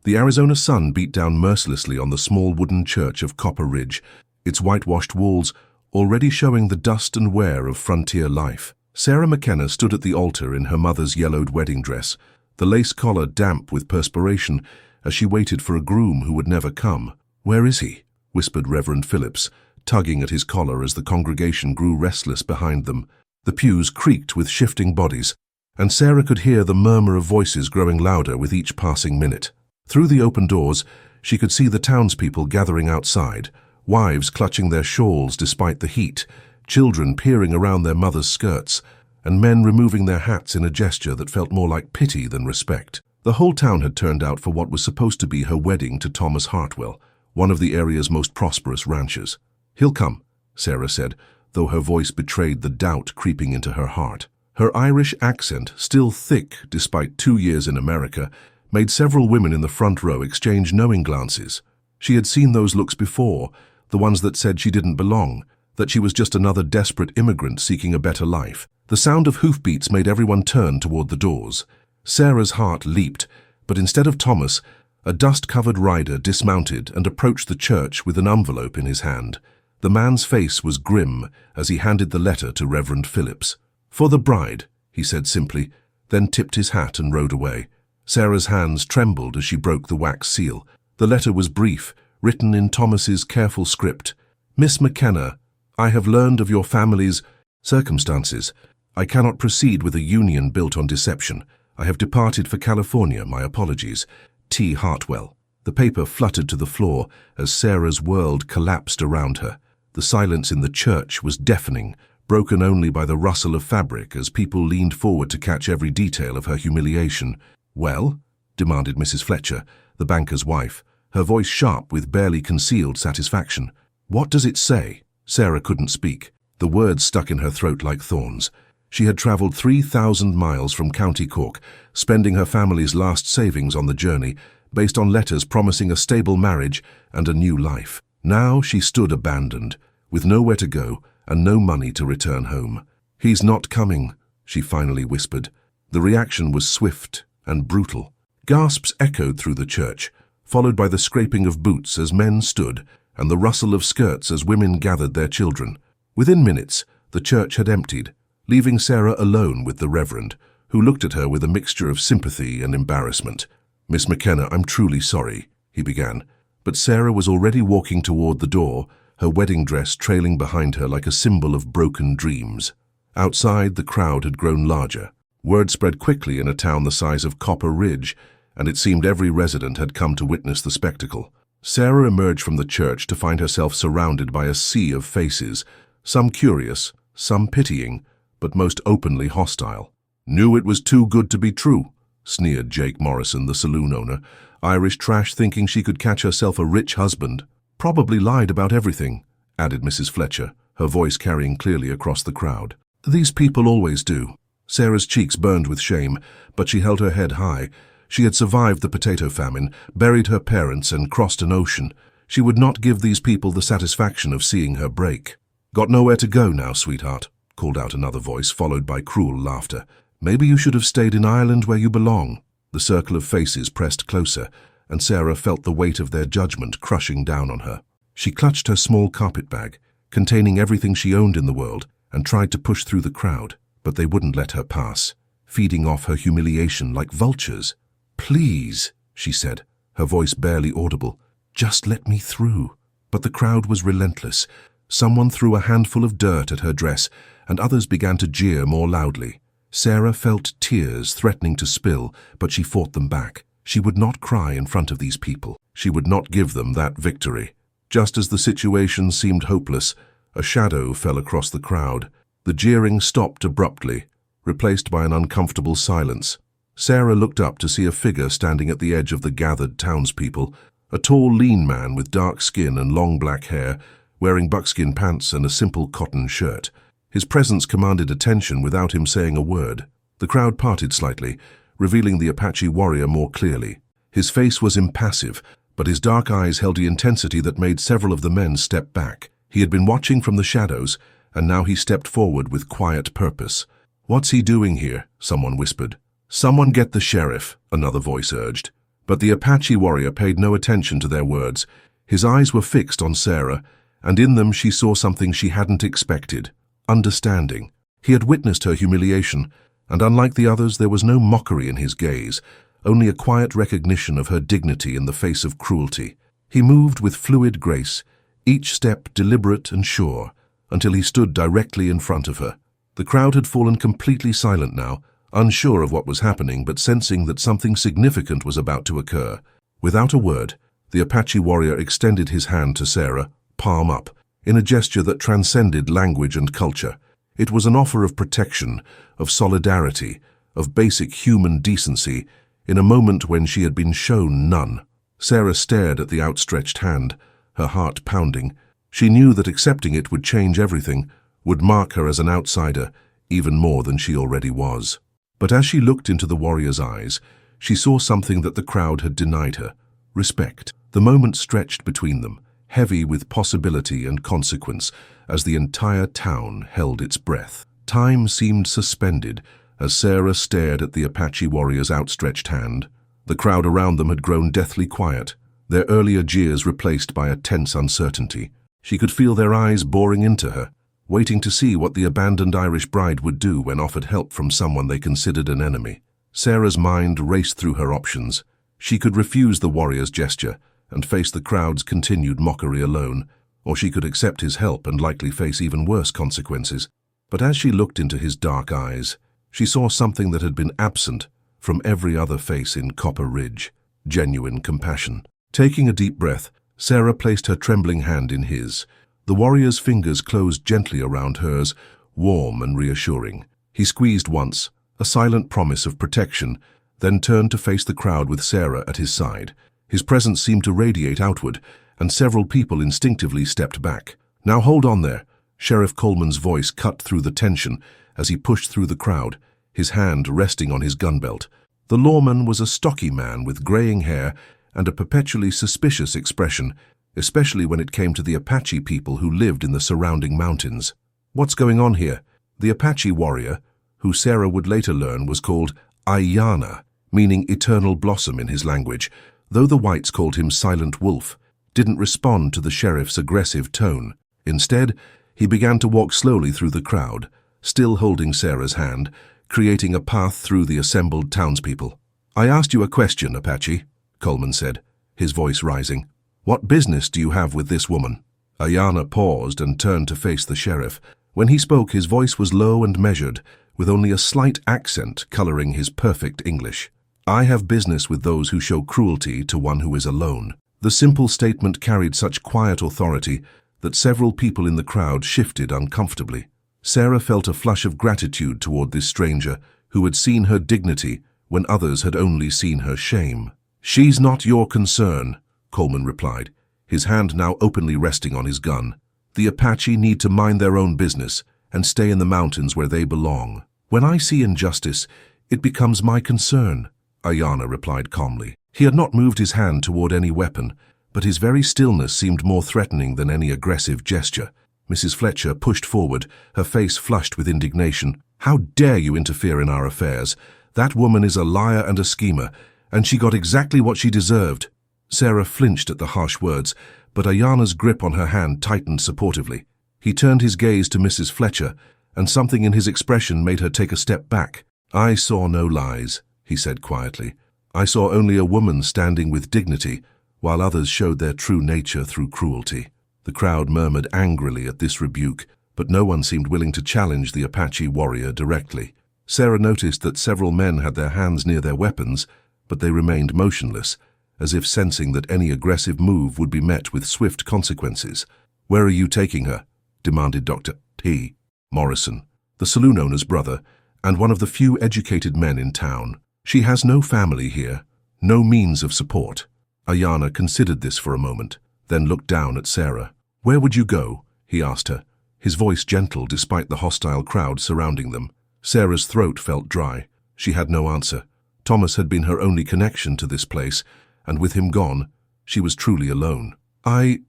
The Arizona sun beat down mercilessly on the small wooden church of Copper Ridge, its whitewashed walls already showing the dust and wear of frontier life. Sarah McKenna stood at the altar in her mother's yellowed wedding dress, the lace collar damp with perspiration, as she waited for a groom who would never come. "Where is he?" whispered Reverend Phillips, tugging at his collar as the congregation grew restless behind them. The pews creaked with shifting bodies, and Sarah could hear the murmur of voices growing louder with each passing minute. Through the open doors, she could see the townspeople gathering outside, wives clutching their shawls despite the heat, children peering around their mothers' skirts, and men removing their hats in a gesture that felt more like pity than respect. The whole town had turned out for what was supposed to be her wedding to Thomas Hartwell, one of the area's most prosperous ranchers. "He'll come," Sarah said, though her voice betrayed the doubt creeping into her heart. Her Irish accent, still thick despite 2 years in America, made several women in the front row exchange knowing glances. She had seen those looks before, the ones that said she didn't belong, that she was just another desperate immigrant seeking a better life. The sound of hoofbeats made everyone turn toward the doors. Sarah's heart leaped, but instead of Thomas, a dust-covered rider dismounted and approached the church with an envelope in his hand. The man's face was grim as he handed the letter to Reverend Phillips. "For the bride," he said simply, then tipped his hat and rode away. Sarah's hands trembled as she broke the wax seal. The letter was brief, written in Thomas's careful script. "Miss McKenna, I have learned of your family's circumstances. I cannot proceed with a union built on deception. I have departed for California. My apologies. T. Hartwell." The paper fluttered to the floor as Sarah's world collapsed around her. The silence in the church was deafening, broken only by the rustle of fabric as people leaned forward to catch every detail of her humiliation. "Well?" demanded Mrs. Fletcher, the banker's wife, her voice sharp with barely concealed satisfaction. "What does it say?" Sarah couldn't speak. The words stuck in her throat like thorns. She had traveled 3,000 miles from County Cork, spending her family's last savings on the journey, based on letters promising a stable marriage and a new life. Now she stood abandoned, with nowhere to go and no money to return home. "He's not coming," she finally whispered. The reaction was swift and brutal. Gasps echoed through the church, followed by the scraping of boots as men stood and the rustle of skirts as women gathered their children. Within minutes, the church had emptied, leaving Sarah alone with the Reverend, who looked at her with a mixture of sympathy and embarrassment. "Miss McKenna, I'm truly sorry," he began, but Sarah was already walking toward the door, her wedding dress trailing behind her like a symbol of broken dreams. Outside, the crowd had grown larger. Word spread quickly in a town the size of Copper Ridge, and it seemed every resident had come to witness the spectacle. Sarah emerged from the church to find herself surrounded by a sea of faces, some curious, some pitying, but most openly hostile. "Knew it was too good to be true," sneered Jake Morrison, the saloon owner. "Irish trash thinking she could catch herself a rich husband. Probably lied about everything," added Mrs. Fletcher, her voice carrying clearly across the crowd. "These people always do." Sarah's cheeks burned with shame, but she held her head high. She had survived the potato famine, buried her parents, and crossed an ocean. She would not give these people the satisfaction of seeing her break. "Got nowhere to go now, sweetheart," called out another voice, followed by cruel laughter. "Maybe you should have stayed in Ireland where you belong." The circle of faces pressed closer, and Sarah felt the weight of their judgment crushing down on her. She clutched her small carpet bag, containing everything she owned in the world, and tried to push through the crowd, but they wouldn't let her pass, feeding off her humiliation like vultures. "Please," she said, her voice barely audible, "just let me through." But the crowd was relentless. Someone threw a handful of dirt at her dress, and others began to jeer more loudly. Sarah felt tears threatening to spill, but she fought them back. She would not cry in front of these people. She would not give them that victory. Just as the situation seemed hopeless, a shadow fell across the crowd. The jeering stopped abruptly, replaced by an uncomfortable silence. Sarah looked up to see a figure standing at the edge of the gathered townspeople, a tall, lean man with dark skin and long black hair, wearing buckskin pants and a simple cotton shirt. His presence commanded attention without him saying a word. The crowd parted slightly, revealing the Apache warrior more clearly. His face was impassive, but his dark eyes held the intensity that made several of the men step back. He had been watching from the shadows, and now he stepped forward with quiet purpose. "What's he doing here?" someone whispered. "Someone get the sheriff," another voice urged. But the Apache warrior paid no attention to their words. His eyes were fixed on Sarah, and in them she saw something she hadn't expected: understanding. He had witnessed her humiliation, and unlike the others, there was no mockery in his gaze, only a quiet recognition of her dignity in the face of cruelty. He moved with fluid grace, each step deliberate and sure, until he stood directly in front of her. The crowd had fallen completely silent now, unsure of what was happening, but sensing that something significant was about to occur. Without a word, the Apache warrior extended his hand to Sarah, palm up, in a gesture that transcended language and culture. It was an offer of protection, of solidarity, of basic human decency, in a moment when she had been shown none. Sarah stared at the outstretched hand, her heart pounding. She knew that accepting it would change everything, would mark her as an outsider, even more than she already was. But as she looked into the warrior's eyes, she saw something that the crowd had denied her: respect. The moment stretched between them, heavy with possibility and consequence, as the entire town held its breath. Time seemed suspended as Sarah stared at the Apache warrior's outstretched hand. The crowd around them had grown deathly quiet, their earlier jeers replaced by a tense uncertainty. She could feel their eyes boring into her, waiting to see what the abandoned Irish bride would do when offered help from someone they considered an enemy. Sarah's mind raced through her options. She could refuse the warrior's gesture and face the crowd's continued mockery alone, or she could accept his help and likely face even worse consequences. But as she looked into his dark eyes, she saw something that had been absent from every other face in Copper Ridge: genuine compassion. Taking a deep breath, Sarah placed her trembling hand in his. The warrior's fingers closed gently around hers, warm and reassuring. He squeezed once, a silent promise of protection, then turned to face the crowd with Sarah at his side. His presence seemed to radiate outward, and several people instinctively stepped back. "Now hold on there." Sheriff Coleman's voice cut through the tension as he pushed through the crowd, his hand resting on his gun belt. The lawman was a stocky man with graying hair and a perpetually suspicious expression, especially when it came to the Apache people who lived in the surrounding mountains. "What's going on here?" The Apache warrior, who Sarah would later learn was called Aiyana, meaning eternal blossom in his language, though the whites called him Silent Wolf, didn't respond to the sheriff's aggressive tone. Instead, he began to walk slowly through the crowd, still holding Sarah's hand, creating a path through the assembled townspeople. "I asked you a question, Apache," Coleman said, his voice rising. "What business do you have with this woman?" Aiyana paused and turned to face the sheriff. When he spoke, his voice was low and measured, with only a slight accent coloring his perfect English. "I have business with those who show cruelty to one who is alone." The simple statement carried such quiet authority that several people in the crowd shifted uncomfortably. Sarah felt a flush of gratitude toward this stranger who had seen her dignity when others had only seen her shame. "She's not your concern," Coleman replied, his hand now openly resting on his gun. "The Apache need to mind their own business and stay in the mountains where they belong. When I see injustice, it becomes my concern," Aiyana replied calmly. He had not moved his hand toward any weapon, but his very stillness seemed more threatening than any aggressive gesture. Mrs. Fletcher pushed forward, her face flushed with indignation. "How dare you interfere in our affairs? That woman is a liar and a schemer, and she got exactly what she deserved." Sarah flinched at the harsh words, but Aiyana's grip on her hand tightened supportively. He turned his gaze to Mrs. Fletcher, and something in his expression made her take a step back. "I saw no lies," he said quietly. "I saw only a woman standing with dignity, while others showed their true nature through cruelty." The crowd murmured angrily at this rebuke, but no one seemed willing to challenge the Apache warrior directly. Sarah noticed that several men had their hands near their weapons, but they remained motionless, as if sensing that any aggressive move would be met with swift consequences. "Where are you taking her?" demanded Dr. T. Morrison, the saloon owner's brother, and one of the few educated men in town. "She has no family here, no means of support." Aiyana considered this for a moment, then looked down at Sarah. "Where would you go?" he asked her, his voice gentle despite the hostile crowd surrounding them. Sarah's throat felt dry. She had no answer. Thomas had been her only connection to this place, and with him gone, she was truly alone. I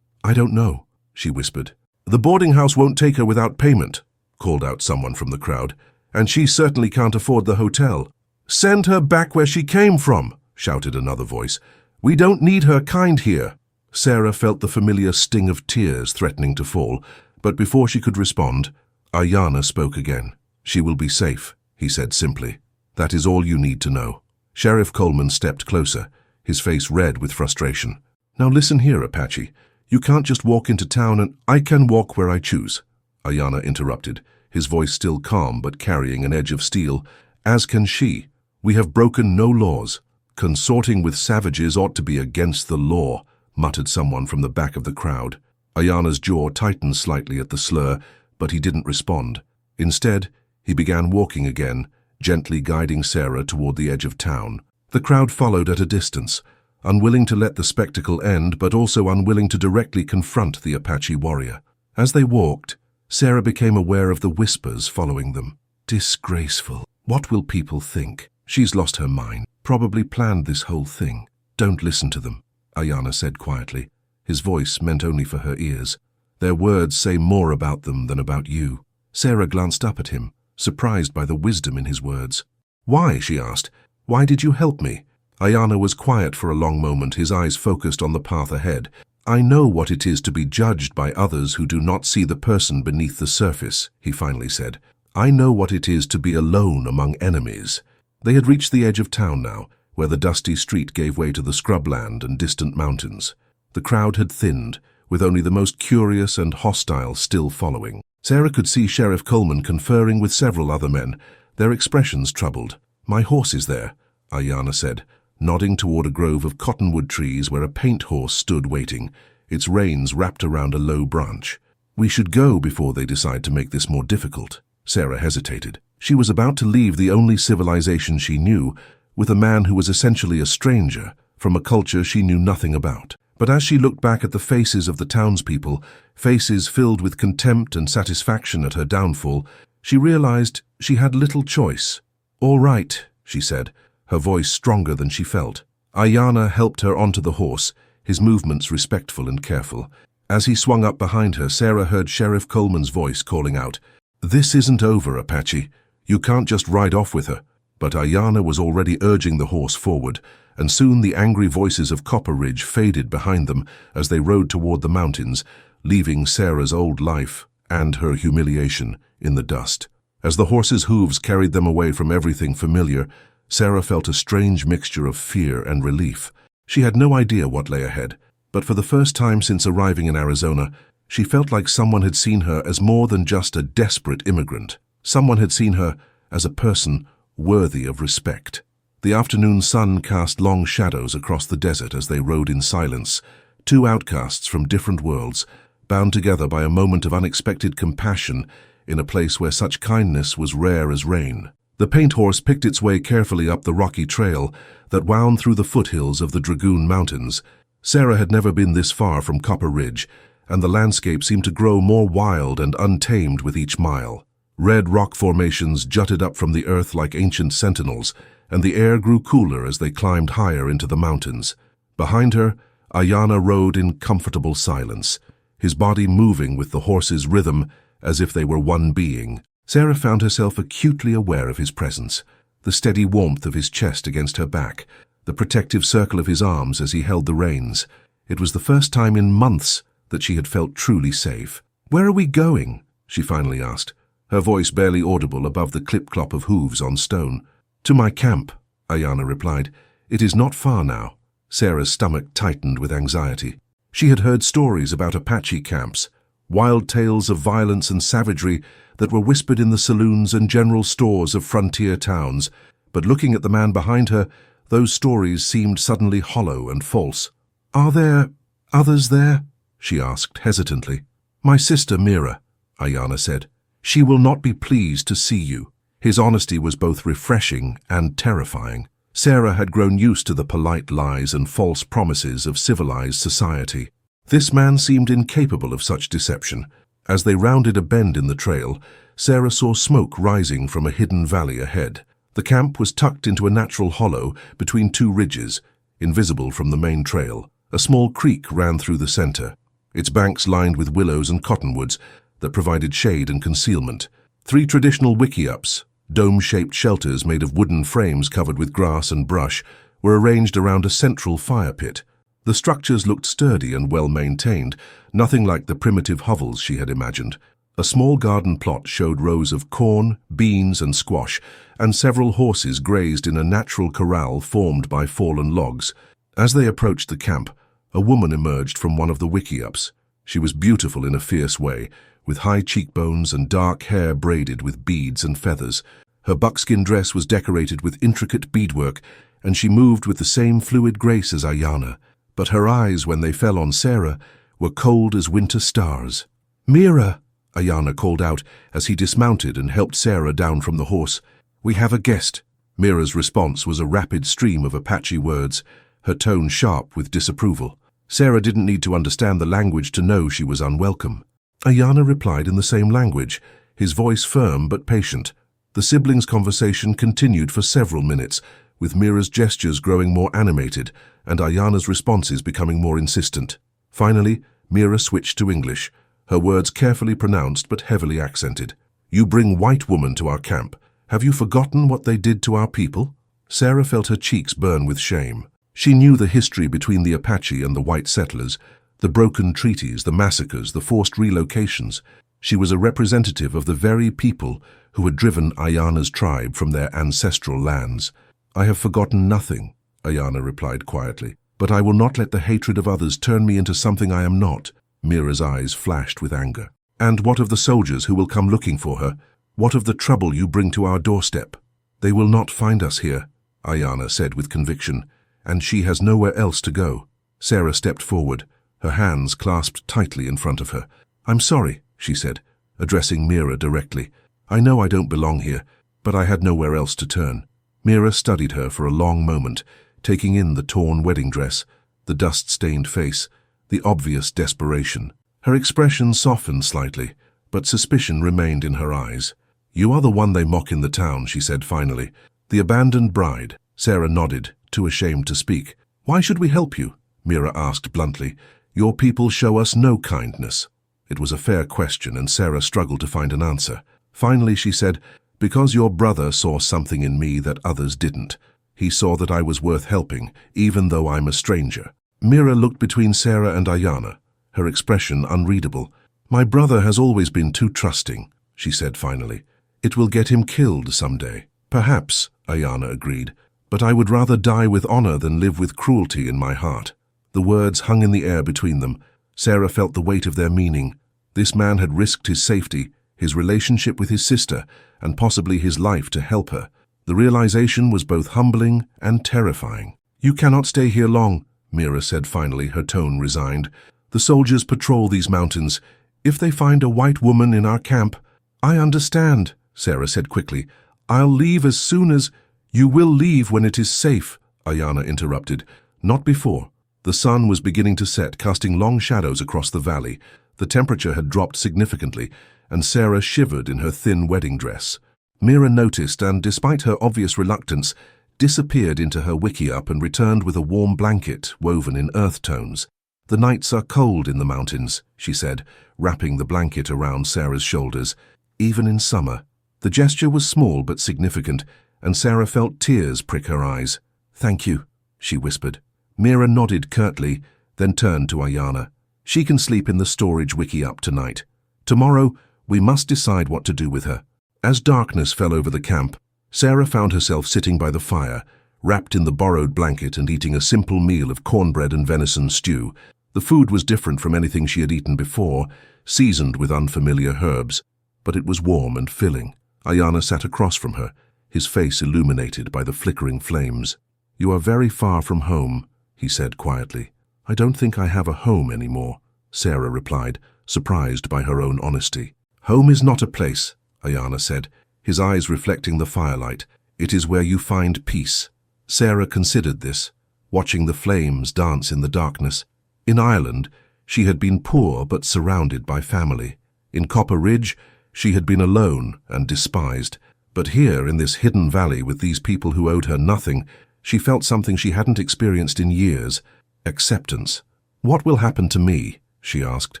don't know," she whispered. "The boarding house won't take her without payment," called out someone from the crowd, "and she certainly can't afford the hotel." "Send her back where she came from," shouted another voice. "We don't need her kind here." Sarah felt the familiar sting of tears threatening to fall, but before she could respond, Aiyana spoke again. "She will be safe," he said simply. "That is all you need to know." Sheriff Coleman stepped closer, his face red with frustration. "Now listen here, Apache. You can't just walk into town and—" "I can walk where I choose," Aiyana interrupted, his voice still calm but carrying an edge of steel. "As can she. We have broken no laws." "Consorting with savages ought to be against the law," muttered someone from the back of the crowd. Aiyana's jaw tightened slightly at the slur, but he didn't respond. Instead, he began walking again, gently guiding Sarah toward the edge of town. The crowd followed at a distance, unwilling to let the spectacle end, but also unwilling to directly confront the Apache warrior. As they walked, Sarah became aware of the whispers following them. "Disgraceful. What will people think? She's lost her mind. Probably planned this whole thing." "Don't listen to them," Aiyana said quietly. His voice meant only for her ears. "Their words say more about them than about you." Sarah glanced up at him, surprised by the wisdom in his words. "Why?" she asked. "Why did you help me?" Aiyana was quiet for a long moment, his eyes focused on the path ahead. "I know what it is to be judged by others who do not see the person beneath the surface," he finally said. "I know what it is to be alone among enemies." They had reached the edge of town now, where the dusty street gave way to the scrubland and distant mountains. The crowd had thinned, with only the most curious and hostile still following. Sarah could see Sheriff Coleman conferring with several other men, their expressions troubled. "My horse is there," Aiyana said, nodding toward a grove of cottonwood trees where a paint horse stood waiting, its reins wrapped around a low branch. "We should go before they decide to make this more difficult." Sarah hesitated. She was about to leave the only civilization she knew, with a man who was essentially a stranger, from a culture she knew nothing about. But as she looked back at the faces of the townspeople, faces filled with contempt and satisfaction at her downfall, she realized she had little choice. "All right," she said, her voice stronger than she felt. Aiyana helped her onto the horse, his movements respectful and careful. As he swung up behind her, Sarah heard Sheriff Coleman's voice calling out, "This isn't over, Apache. You can't just ride off with her." But Aiyana was already urging the horse forward, and soon the angry voices of Copper Ridge faded behind them as they rode toward the mountains, leaving Sarah's old life and her humiliation in the dust. As the horse's hooves carried them away from everything familiar, Sarah felt a strange mixture of fear and relief. She had no idea what lay ahead, but for the first time since arriving in Arizona, she felt like someone had seen her as more than just a desperate immigrant. Someone had seen her as a person worthy of respect. The afternoon sun cast long shadows across the desert as they rode in silence, two outcasts from different worlds, bound together by a moment of unexpected compassion in a place where such kindness was rare as rain. The paint horse picked its way carefully up the rocky trail that wound through the foothills of the Dragoon Mountains. Sarah had never been this far from Copper Ridge, and the landscape seemed to grow more wild and untamed with each mile. Red rock formations jutted up from the earth like ancient sentinels, and the air grew cooler as they climbed higher into the mountains. Behind her, Aiyana rode in comfortable silence, his body moving with the horse's rhythm as if they were one being. Sarah found herself acutely aware of his presence, the steady warmth of his chest against her back, the protective circle of his arms as he held the reins. It was the first time in months that she had felt truly safe. "Where are we going?" she finally asked, her voice barely audible above the clip-clop of hooves on stone. "To my camp," Aiyana replied. "It is not far now." Sarah's stomach tightened with anxiety. She had heard stories about Apache camps, wild tales of violence and savagery that were whispered in the saloons and general stores of frontier towns, but looking at the man behind her, those stories seemed suddenly hollow and false. "Are there others there?" she asked hesitantly. "My sister Mira," Aiyana said. "She will not be pleased to see you." His honesty was both refreshing and terrifying. Sarah had grown used to the polite lies and false promises of civilized society. This man seemed incapable of such deception. As they rounded a bend in the trail, Sarah saw smoke rising from a hidden valley ahead. The camp was tucked into a natural hollow between two ridges, invisible from the main trail. A small creek ran through the center, its banks lined with willows and cottonwoods that provided shade and concealment. 3 traditional wickiups, dome-shaped shelters made of wooden frames covered with grass and brush, were arranged around a central fire pit. The structures looked sturdy and well-maintained, nothing like the primitive hovels she had imagined. A small garden plot showed rows of corn, beans and squash, and several horses grazed in a natural corral formed by fallen logs. As they approached the camp, a woman emerged from one of the wickiups. She was beautiful in a fierce way, with high cheekbones and dark hair braided with beads and feathers. Her buckskin dress was decorated with intricate beadwork, and she moved with the same fluid grace as Aiyana. But her eyes, when they fell on Sarah, were cold as winter stars. "Mira!" Aiyana called out as he dismounted and helped Sarah down from the horse. "We have a guest." Mira's response was a rapid stream of Apache words, her tone sharp with disapproval. Sarah didn't need to understand the language to know she was unwelcome. Aiyana replied in the same language, his voice firm but patient. The siblings' conversation continued for several minutes, with Mira's gestures growing more animated and Aiyana's responses becoming more insistent. Finally, Mira switched to English, her words carefully pronounced but heavily accented. "You bring white woman to our camp. Have you forgotten what they did to our people?" Sarah felt her cheeks burn with shame. She knew the history between the Apache and the white settlers, the broken treaties, the massacres, the forced relocations. She was a representative of the very people who had driven Aiyana's tribe from their ancestral lands. "I have forgotten nothing," Aiyana replied quietly, "but I will not let the hatred of others turn me into something I am not." Mira's eyes flashed with anger. "And what of the soldiers who will come looking for her? What of the trouble you bring to our doorstep?" "They will not find us here," Aiyana said with conviction, "and she has nowhere else to go." Sarah stepped forward, her hands clasped tightly in front of her. "I'm sorry," she said, addressing Mira directly. "I know I don't belong here, but I had nowhere else to turn." Mira studied her for a long moment, taking in the torn wedding dress, the dust-stained face, the obvious desperation. Her expression softened slightly, but suspicion remained in her eyes. "You are the one they mock in the town," she said finally. "The abandoned bride." Sarah nodded, too ashamed to speak. "Why should we help you?" Mira asked bluntly. "Your people show us no kindness." It was a fair question, and Sarah struggled to find an answer. Finally she said, "Because your brother saw something in me that others didn't. He saw that I was worth helping, even though I'm a stranger." Mira looked between Sarah and Aiyana, her expression unreadable. "My brother has always been too trusting," she said finally. "It will get him killed someday." "Perhaps," Aiyana agreed, "but I would rather die with honor than live with cruelty in my heart." The words hung in the air between them. Sarah felt the weight of their meaning. This man had risked his safety, his relationship with his sister, and possibly his life to help her. The realization was both humbling and terrifying. "You cannot stay here long," Mira said finally, her tone resigned. "The soldiers patrol these mountains. If they find a white woman in our camp—" "I understand," Sarah said quickly. "I'll leave as soon as—" "You will leave when it is safe," Aiyana interrupted. "Not before." The sun was beginning to set, casting long shadows across the valley. The temperature had dropped significantly, and Sarah shivered in her thin wedding dress. Mira noticed and, despite her obvious reluctance, disappeared into her wickiup and returned with a warm blanket woven in earth tones. "The nights are cold in the mountains," she said, wrapping the blanket around Sarah's shoulders, "even in summer." The gesture was small but significant, and Sarah felt tears prick her eyes. "Thank you," she whispered. Mira nodded curtly, then turned to Aiyana. "She can sleep in the storage wickiup tonight. Tomorrow, we must decide what to do with her." As darkness fell over the camp, Sarah found herself sitting by the fire, wrapped in the borrowed blanket and eating a simple meal of cornbread and venison stew. The food was different from anything she had eaten before, seasoned with unfamiliar herbs, but it was warm and filling. Aiyana sat across from her, his face illuminated by the flickering flames. "You are very far from home," he said quietly. "I don't think I have a home anymore," Sarah replied, surprised by her own honesty. "Home is not a place," Aiyana said, his eyes reflecting the firelight. "It is where you find peace." Sarah considered this, watching the flames dance in the darkness. In Ireland, she had been poor but surrounded by family. In Copper Ridge, she had been alone and despised. But here, in this hidden valley with these people who owed her nothing, she felt something she hadn't experienced in years: acceptance. "What will happen to me?" she asked.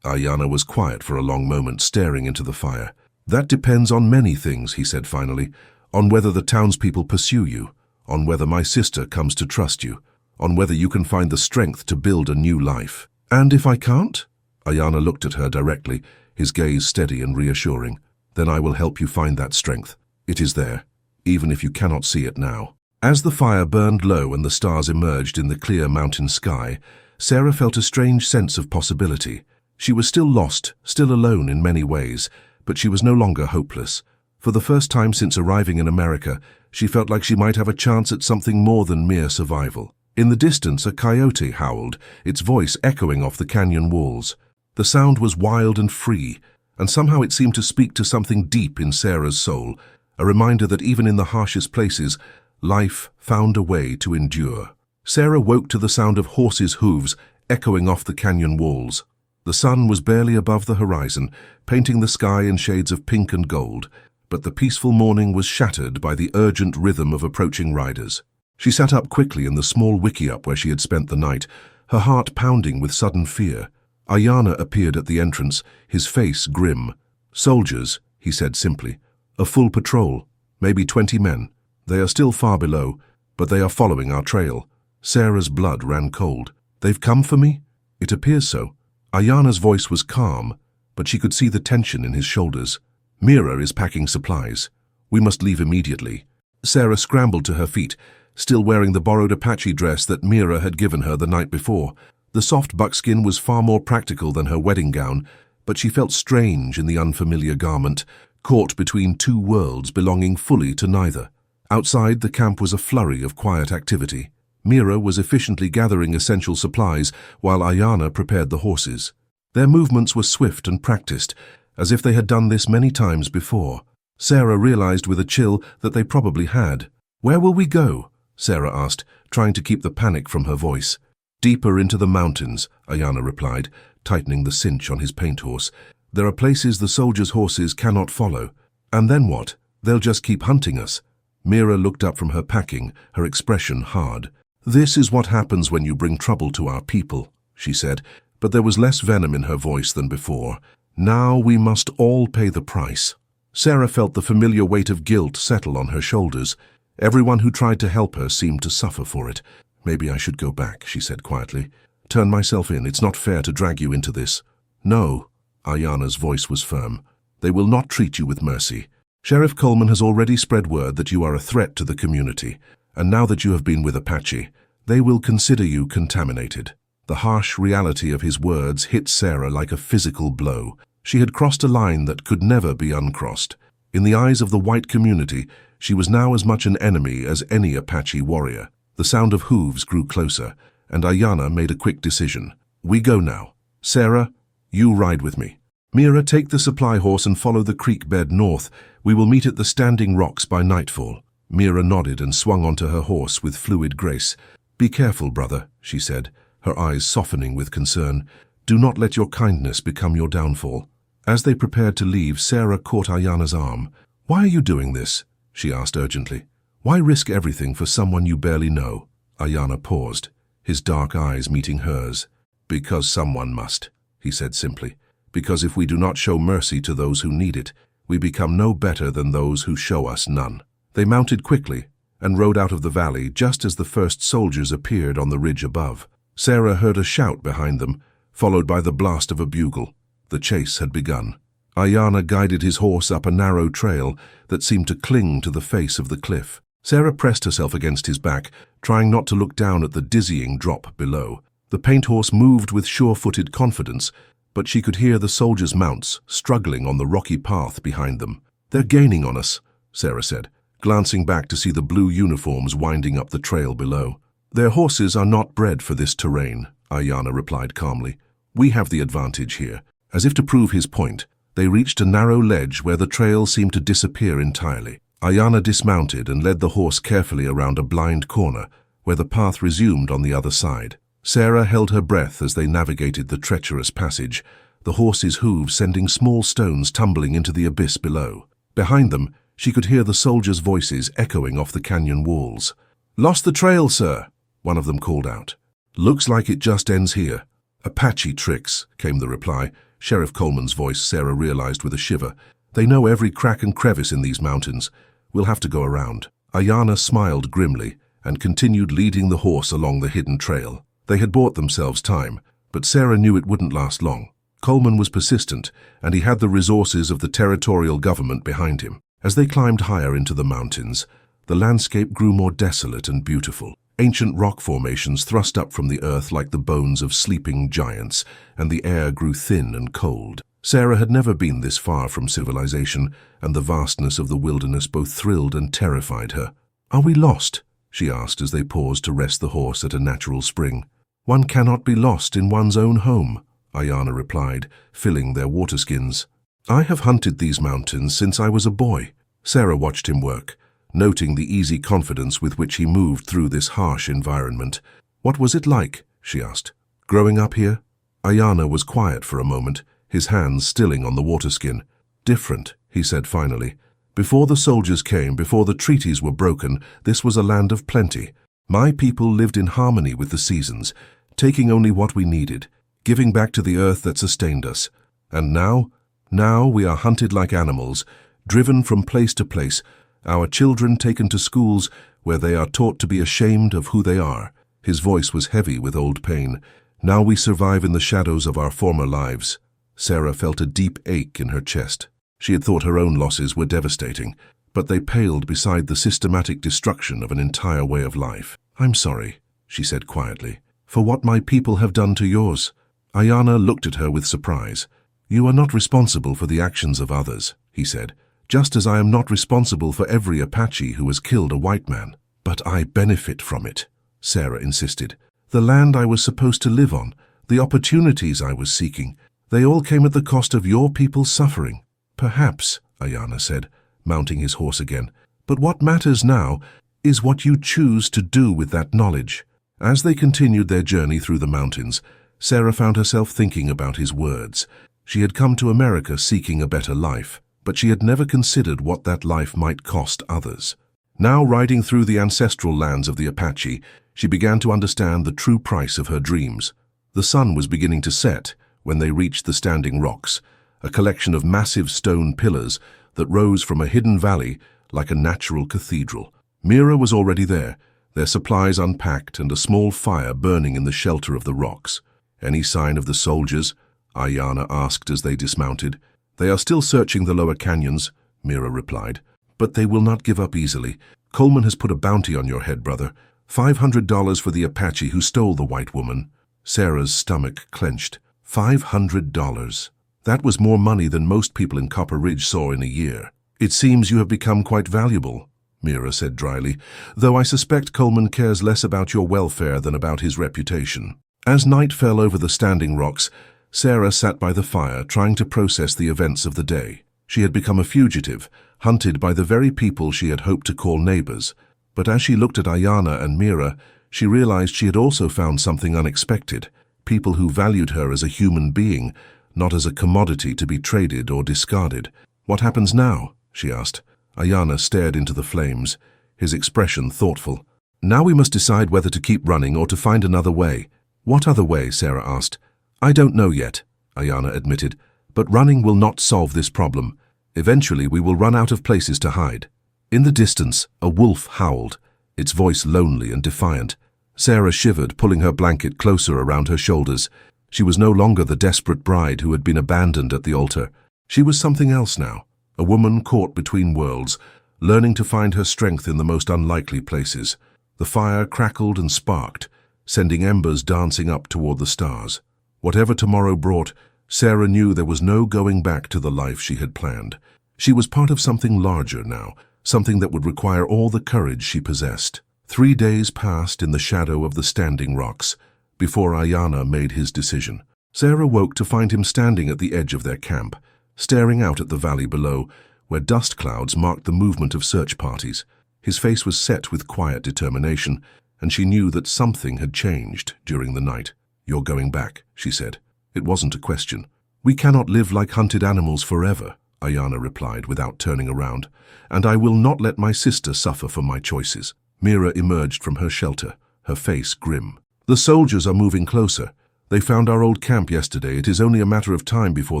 Aiyana was quiet for a long moment, staring into the fire. "That depends on many things," he said finally. "On whether the townspeople pursue you, on whether my sister comes to trust you, on whether you can find the strength to build a new life. And if I can't? Aiyana looked at her directly, his gaze steady and reassuring. Then I will help you find that strength. It is there, even if you cannot see it now. As the fire burned low and the stars emerged in the clear mountain sky, Sarah felt a strange sense of possibility. She was still lost, still alone in many ways, but she was no longer hopeless. For the first time since arriving in America, she felt like she might have a chance at something more than mere survival. In the distance, a coyote howled, its voice echoing off the canyon walls. The sound was wild and free, and somehow it seemed to speak to something deep in Sarah's soul, a reminder that even in the harshest places, life found a way to endure. Sarah woke to the sound of horses' hooves echoing off the canyon walls. The sun was barely above the horizon, painting the sky in shades of pink and gold, but the peaceful morning was shattered by the urgent rhythm of approaching riders. She sat up quickly in the small wickiup where she had spent the night, her heart pounding with sudden fear. Aiyana appeared at the entrance, his face grim. "Soldiers," he said simply. "A full patrol, maybe 20 men. They are still far below, but they are following our trail." Sarah's blood ran cold. "They've come for me?" "It appears so." Aiyana's voice was calm, but she could see the tension in his shoulders. "Mira is packing supplies. We must leave immediately." Sarah scrambled to her feet, still wearing the borrowed Apache dress that Mira had given her the night before. The soft buckskin was far more practical than her wedding gown, but she felt strange in the unfamiliar garment, caught between two worlds belonging fully to neither. Outside, the camp was a flurry of quiet activity. Mira was efficiently gathering essential supplies while Aiyana prepared the horses. Their movements were swift and practiced, as if they had done this many times before. Sarah realized with a chill that they probably had. "Where will we go?" Sarah asked, trying to keep the panic from her voice. "Deeper into the mountains," Aiyana replied, tightening the cinch on his paint horse. "There are places the soldiers' horses cannot follow. And then what? They'll just keep hunting us." Mira looked up from her packing, her expression hard. "This is what happens when you bring trouble to our people," she said, but there was less venom in her voice than before. "Now we must all pay the price." Sarah felt the familiar weight of guilt settle on her shoulders. Everyone who tried to help her seemed to suffer for it. "Maybe I should go back," she said quietly. "Turn myself in. It's not fair to drag you into this." "No," Aiyana's voice was firm. "They will not treat you with mercy. Sheriff Coleman has already spread word that you are a threat to the community, and now that you have been with Apache, they will consider you contaminated." The harsh reality of his words hit Sarah like a physical blow. She had crossed a line that could never be uncrossed. In the eyes of the white community, she was now as much an enemy as any Apache warrior. The sound of hooves grew closer, and Aiyana made a quick decision. "We go now. Sarah, you ride with me. Mira, take the supply horse and follow the creek bed north. We will meet at the Standing Rocks by nightfall." Mira nodded and swung onto her horse with fluid grace. "Be careful, brother," she said, her eyes softening with concern. "Do not let your kindness become your downfall." As they prepared to leave, Sarah caught Aiyana's arm. "Why are you doing this?" she asked urgently. "Why risk everything for someone you barely know?" Aiyana paused, his dark eyes meeting hers. "Because someone must," he said simply. "Because if we do not show mercy to those who need it, we become no better than those who show us none." They mounted quickly and rode out of the valley just as the first soldiers appeared on the ridge above. Sarah heard a shout behind them, followed by the blast of a bugle. The chase had begun. Aiyana guided his horse up a narrow trail that seemed to cling to the face of the cliff. Sarah pressed herself against his back, trying not to look down at the dizzying drop below. The paint horse moved with sure-footed confidence, but she could hear the soldiers' mounts struggling on the rocky path behind them. "They're gaining on us," Sarah said, glancing back to see the blue uniforms winding up the trail below. "Their horses are not bred for this terrain," Aiyana replied calmly. "We have the advantage here." As if to prove his point, they reached a narrow ledge where the trail seemed to disappear entirely. Aiyana dismounted and led the horse carefully around a blind corner, where the path resumed on the other side. Sarah held her breath as they navigated the treacherous passage, the horse's hooves sending small stones tumbling into the abyss below. Behind them, she could hear the soldiers' voices echoing off the canyon walls. "Lost the trail, sir," one of them called out. "Looks like it just ends here." "Apache tricks," came the reply. Sheriff Coleman's voice, Sarah realized with a shiver. "They know every crack and crevice in these mountains. We'll have to go around." Aiyana smiled grimly and continued leading the horse along the hidden trail. They had bought themselves time, but Sarah knew it wouldn't last long. Coleman was persistent, and he had the resources of the territorial government behind him. As they climbed higher into the mountains, the landscape grew more desolate and beautiful. Ancient rock formations thrust up from the earth like the bones of sleeping giants, and the air grew thin and cold. Sarah had never been this far from civilization, and the vastness of the wilderness both thrilled and terrified her. "Are we lost?" she asked as they paused to rest the horse at a natural spring. "One cannot be lost in one's own home," Aiyana replied, filling their waterskins. "I have hunted these mountains since I was a boy." Sarah watched him work, noting the easy confidence with which he moved through this harsh environment. "What was it like?" she asked. "Growing up here?" Aiyana was quiet for a moment, his hands stilling on the waterskin. "Different," he said finally. "Before the soldiers came, before the treaties were broken, this was a land of plenty. My people lived in harmony with the seasons, taking only what we needed, giving back to the earth that sustained us. And now we are hunted like animals, driven from place to place, our children taken to schools where they are taught to be ashamed of who they are." His voice was heavy with old pain. "Now we survive in the shadows of our former lives." Sarah felt a deep ache in her chest. She had thought her own losses were devastating, but they paled beside the systematic destruction of an entire way of life. "I'm sorry," she said quietly, "for what my people have done to yours." Aiyana looked at her with surprise. "You are not responsible for the actions of others," he said, "just as I am not responsible for every Apache who has killed a white man." "But I benefit from it," Sarah insisted. "The land I was supposed to live on, the opportunities I was seeking, they all came at the cost of your people's suffering." "Perhaps," Aiyana said, mounting his horse again, "but what matters now is what you choose to do with that knowledge." As they continued their journey through the mountains, Sarah found herself thinking about his words. She had come to America seeking a better life, but she had never considered what that life might cost others. Now, riding through the ancestral lands of the Apache, she began to understand the true price of her dreams. The sun was beginning to set when they reached the Standing Rocks, a collection of massive stone pillars that rose from a hidden valley like a natural cathedral. Mira was already there, their supplies unpacked and a small fire burning in the shelter of the rocks. "Any sign of the soldiers?" Aiyana asked as they dismounted. "They are still searching the lower canyons," Mira replied. "But they will not give up easily. Coleman has put a bounty on your head, brother. $500 for the Apache who stole the white woman." Sarah's stomach clenched. $500. That was more money than most people in Copper Ridge saw in a year. "It seems you have become quite valuable," Mira said dryly, "though I suspect Coleman cares less about your welfare than about his reputation." As night fell over the Standing Rocks, Sarah sat by the fire trying to process the events of the day. She had become a fugitive, hunted by the very people she had hoped to call neighbors. But as she looked at Aiyana and Mira, she realized she had also found something unexpected, people who valued her as a human being, not as a commodity to be traded or discarded. "What happens now?" she asked. Aiyana stared into the flames, his expression thoughtful. "Now we must decide whether to keep running or to find another way." "What other way?" Sarah asked. "I don't know yet," Aiyana admitted, "but running will not solve this problem. Eventually we will run out of places to hide." In the distance, a wolf howled, its voice lonely and defiant. Sarah shivered, pulling her blanket closer around her shoulders. She was no longer the desperate bride who had been abandoned at the altar. She was something else now, a woman caught between worlds, learning to find her strength in the most unlikely places. The fire crackled and sparked, sending embers dancing up toward the stars. Whatever tomorrow brought, Sarah knew there was no going back to the life she had planned. She was part of something larger now, something that would require all the courage she possessed. 3 days passed in the shadow of the Standing Rocks before Aiyana made his decision. Sarah woke to find him standing at the edge of their camp, staring out at the valley below, where dust clouds marked the movement of search parties. His face was set with quiet determination, and she knew that something had changed during the night. "You're going back," she said. It wasn't a question. "We cannot live like hunted animals forever," Aiyana replied without turning around, "and I will not let my sister suffer for my choices." Mira emerged from her shelter, her face grim. "The soldiers are moving closer. They found our old camp yesterday. It is only a matter of time before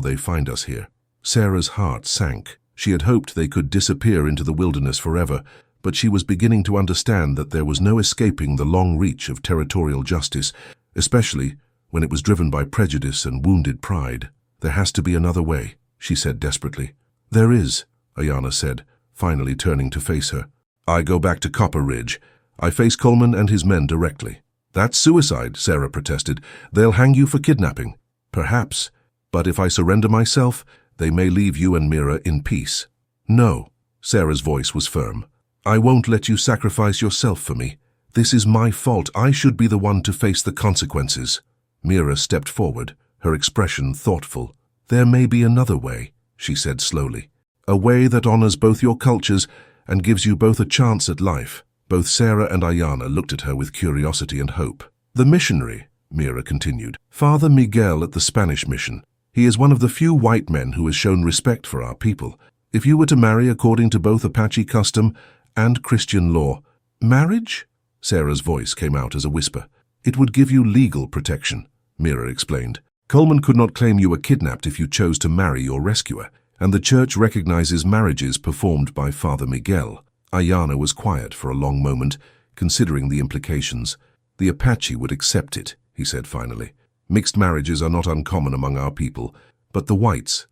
they find us here." Sarah's heart sank. She had hoped they could disappear into the wilderness forever, but she was beginning to understand that there was no escaping the long reach of territorial justice, especially when it was driven by prejudice and wounded pride. "There has to be another way," she said desperately. "There is," Aiyana said, finally turning to face her. "I go back to Copper Ridge. I face Coleman and his men directly." "That's suicide," Sarah protested. "They'll hang you for kidnapping." "Perhaps, but if I surrender myself, they may leave you and Mira in peace." "No," Sarah's voice was firm. "I won't let you sacrifice yourself for me. This is my fault. I should be the one to face the consequences." Mira stepped forward, her expression thoughtful. "There may be another way," she said slowly. "A way that honors both your cultures and gives you both a chance at life." Both Sarah and Aiyana looked at her with curiosity and hope. "The missionary," Mira continued. "Father Miguel at the Spanish mission. He is one of the few white men who has shown respect for our people. If you were to marry according to both Apache custom and Christian law—" "Marriage?" Sarah's voice came out as a whisper. "It would give you legal protection," Mira explained. "Coleman could not claim you were kidnapped if you chose to marry your rescuer, and the church recognizes marriages performed by Father Miguel." Aiyana was quiet for a long moment, considering the implications. "The Apache would accept it," he said finally. "Mixed marriages are not uncommon among our people, but the whites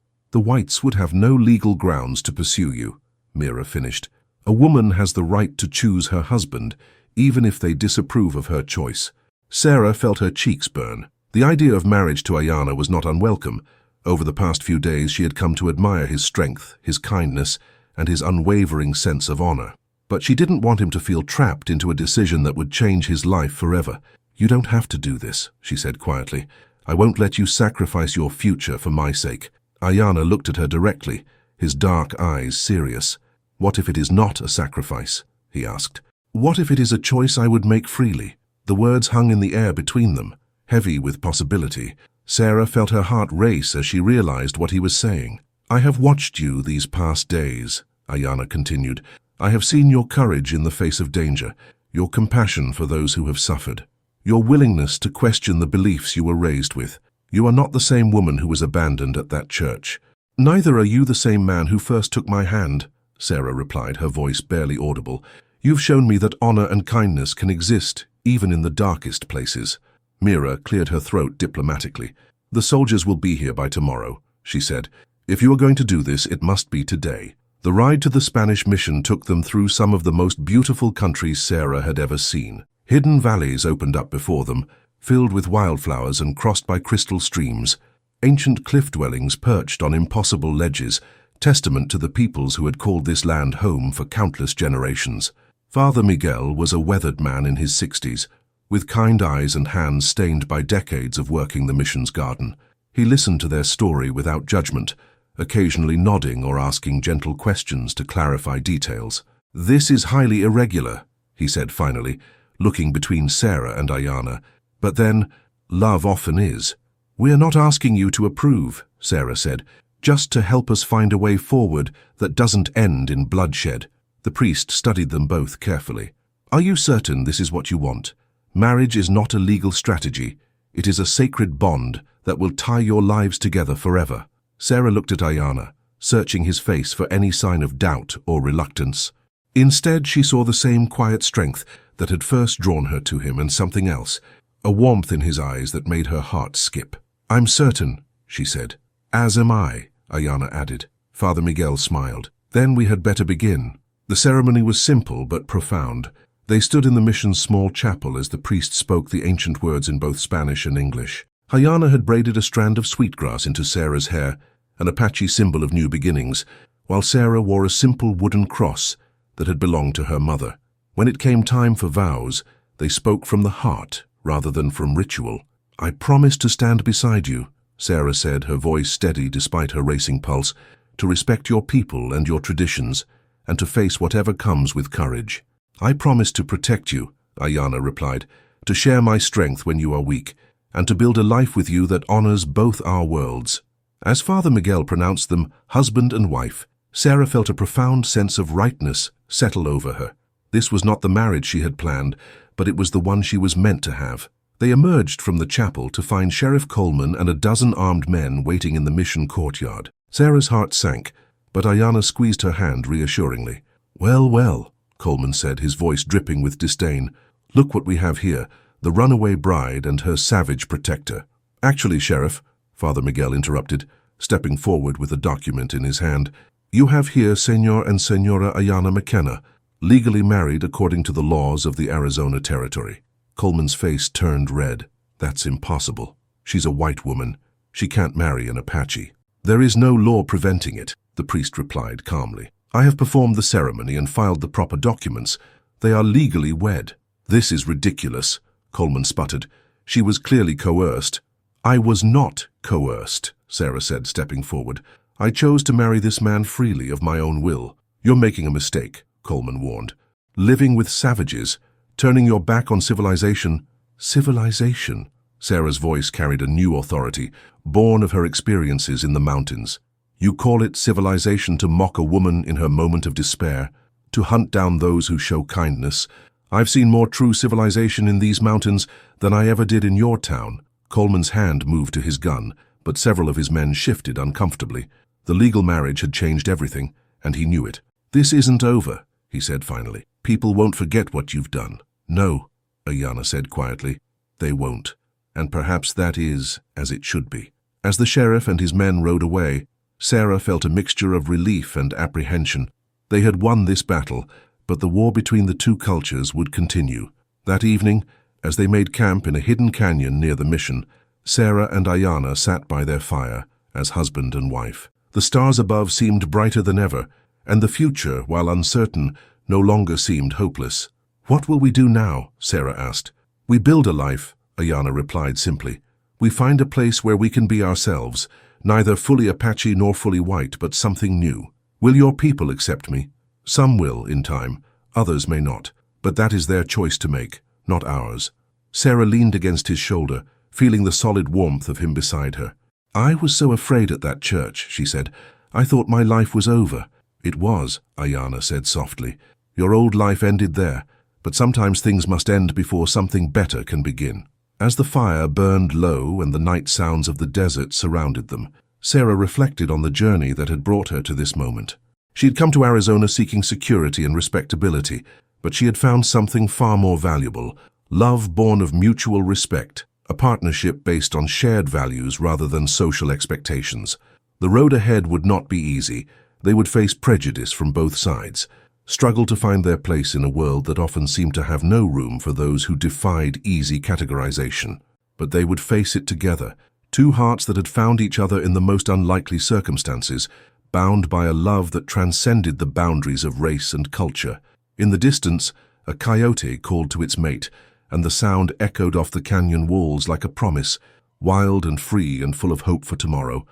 would have no legal grounds to pursue you," Mira finished. "A woman has the right to choose her husband, even if they disapprove of her choice." Sarah felt her cheeks burn. The idea of marriage to Aiyana was not unwelcome. Over the past few days she had come to admire his strength, his kindness, and his unwavering sense of honor. But she didn't want him to feel trapped into a decision that would change his life forever. "You don't have to do this," she said quietly. "I won't let you sacrifice your future for my sake." Aiyana looked at her directly, his dark eyes serious. "What if it is not a sacrifice?" he asked. "What if it is a choice I would make freely?" The words hung in the air between them, heavy with possibility. Sarah felt her heart race as she realized what he was saying. "I have watched you these past days," Aiyana continued. "I have seen your courage in the face of danger, your compassion for those who have suffered, your willingness to question the beliefs you were raised with. You are not the same woman who was abandoned at that church." "Neither are you the same man who first took my hand," Sarah replied, her voice barely audible. "You've shown me that honor and kindness can exist, even in the darkest places." Mira cleared her throat diplomatically. "The soldiers will be here by tomorrow," she said. "If you are going to do this, it must be today." The ride to the Spanish mission took them through some of the most beautiful countries Sarah had ever seen. Hidden valleys opened up before them, filled with wildflowers and crossed by crystal streams. Ancient cliff dwellings perched on impossible ledges, testament to the peoples who had called this land home for countless generations. Father Miguel was a weathered man in his 60s, with kind eyes and hands stained by decades of working the mission's garden. He listened to their story without judgment, occasionally nodding or asking gentle questions to clarify details. "This is highly irregular," he said finally, looking between Sarah and Aiyana. "But then, love often is." "We are not asking you to approve," Sarah said, "just to help us find a way forward that doesn't end in bloodshed." The priest studied them both carefully. "Are you certain this is what you want? Marriage is not a legal strategy. It is a sacred bond that will tie your lives together forever." Sarah looked at Aiyana, searching his face for any sign of doubt or reluctance. Instead, she saw the same quiet strength that had first drawn her to him and something else, a warmth in his eyes that made her heart skip. "I'm certain," she said. "As am I," Aiyana added. Father Miguel smiled. "Then we had better begin." The ceremony was simple but profound. They stood in the mission's small chapel as the priest spoke the ancient words in both Spanish and English. Aiyana had braided a strand of sweetgrass into Sarah's hair, an Apache symbol of new beginnings, while Sarah wore a simple wooden cross that had belonged to her mother. When it came time for vows, they spoke from the heart rather than from ritual. "I promise to stand beside you," Sarah said, her voice steady despite her racing pulse, "to respect your people and your traditions, and to face whatever comes with courage." "I promise to protect you," Aiyana replied, "to share my strength when you are weak, and to build a life with you that honors both our worlds." As Father Miguel pronounced them husband and wife, Sarah felt a profound sense of rightness settle over her. This was not the marriage she had planned, but it was the one she was meant to have. They emerged from the chapel to find Sheriff Coleman and a dozen armed men waiting in the mission courtyard. Sarah's heart sank, but Aiyana squeezed her hand reassuringly. "Well, well," Coleman said, his voice dripping with disdain. "Look what we have here, the runaway bride and her savage protector." "Actually, Sheriff," Father Miguel interrupted, stepping forward with a document in his hand, "you have here Senor and Senora Aiyana McKenna, legally married according to the laws of the Arizona Territory." Coleman's face turned red. "That's impossible. She's a white woman. She can't marry an Apache." "There is no law preventing it," the priest replied calmly. "I have performed the ceremony and filed the proper documents. They are legally wed." "This is ridiculous," Coleman sputtered. "She was clearly coerced." "I was not coerced," Sarah said, stepping forward. "I chose to marry this man freely of my own will." "You're making a mistake," Coleman warned. "Living with savages, turning your back on civilization." "Civilization?" Sarah's voice carried a new authority, born of her experiences in the mountains. "You call it civilization to mock a woman in her moment of despair, to hunt down those who show kindness. I've seen more true civilization in these mountains than I ever did in your town." Coleman's hand moved to his gun, but several of his men shifted uncomfortably. The legal marriage had changed everything, and he knew it. "This isn't over," he said finally. "People won't forget what you've done." "No," Aiyana said quietly, "they won't. And perhaps that is as it should be." As the sheriff and his men rode away, Sarah felt a mixture of relief and apprehension. They had won this battle, but the war between the two cultures would continue. That evening, as they made camp in a hidden canyon near the mission, Sarah and Aiyana sat by their fire, as husband and wife. The stars above seemed brighter than ever, and the future, while uncertain, no longer seemed hopeless. "What will we do now?" Sarah asked. "We build a life," Aiyana replied simply. "We find a place where we can be ourselves, neither fully Apache nor fully white, but something new. Will your people accept me? Some will, in time, others may not, but that is their choice to make, not ours." Sarah leaned against his shoulder, feeling the solid warmth of him beside her. "I was so afraid at that church," she said. "I thought my life was over." "It was," Aiyana said softly. "Your old life ended there, but sometimes things must end before something better can begin." As the fire burned low and the night sounds of the desert surrounded them, Sarah reflected on the journey that had brought her to this moment. She had come to Arizona seeking security and respectability, but she had found something far more valuable: love born of mutual respect, a partnership based on shared values rather than social expectations. The road ahead would not be easy. They would face prejudice from both sides, struggle to find their place in a world that often seemed to have no room for those who defied easy categorization. But they would face it together, two hearts that had found each other in the most unlikely circumstances, bound by a love that transcended the boundaries of race and culture. In the distance, a coyote called to its mate, and the sound echoed off the canyon walls like a promise, wild and free and full of hope for tomorrow.